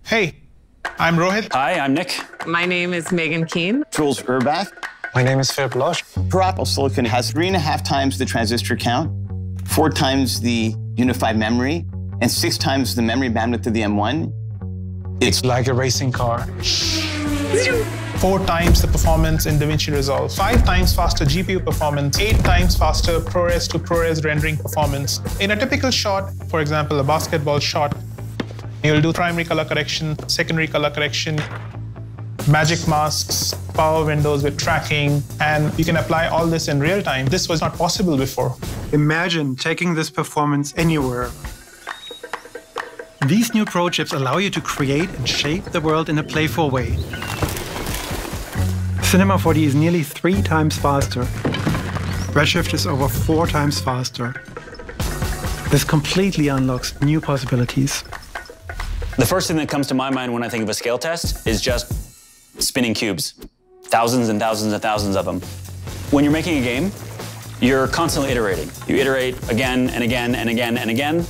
Hey, I'm Rohit. Hi, I'm Nick. My name is Megan Keane. Jules Urbath. My name is Philip Losch. ProRes silicon has 3.5 times the transistor count, 4 times the unified memory, and 6 times the memory bandwidth of the M1. It's like a racing car. 4 times the performance in DaVinci Resolve, 5 times faster GPU performance, 8 times faster ProRes-to-ProRes rendering performance. In a typical shot, for example, a basketball shot, you'll do primary color correction, secondary color correction, magic masks, power windows with tracking, and you can apply all this in real time. This was not possible before. Imagine taking this performance anywhere. These new Pro chips allow you to create and shape the world in a playful way. Cinema 4D is nearly 3 times faster. Redshift is over 4 times faster. This completely unlocks new possibilities. The first thing that comes to my mind when I think of a scale test is just spinning cubes. Thousands and thousands and thousands of them. When you're making a game, you're constantly iterating. You iterate again and again and again and again.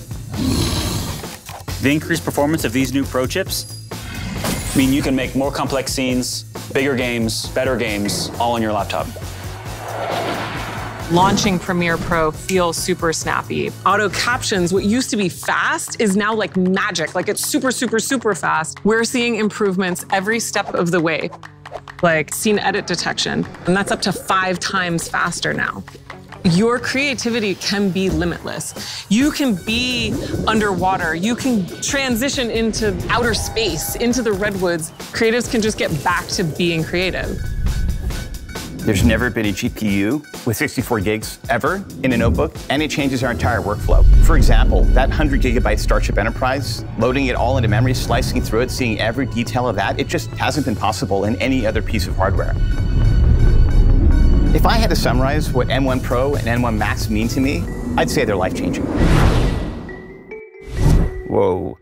The increased performance of these new Pro chips mean you can make more complex scenes, bigger games, better games, all on your laptop. Launching Premiere Pro feels super snappy. Auto captions, what used to be fast, is now like magic. Like it's super, super, super fast. We're seeing improvements every step of the way, like scene edit detection, and that's up to 5 times faster now. Your creativity can be limitless. You can be underwater. You can transition into outer space, into the redwoods. Creatives can just get back to being creative. There's never been a GPU with 64 gigs ever in a notebook, and it changes our entire workflow. For example, that 100 gigabyte Starship Enterprise, loading it all into memory, slicing through it, seeing every detail of that, it just hasn't been possible in any other piece of hardware. If I had to summarize what M1Pro and M1Max mean to me, I'd say they're life-changing. Whoa.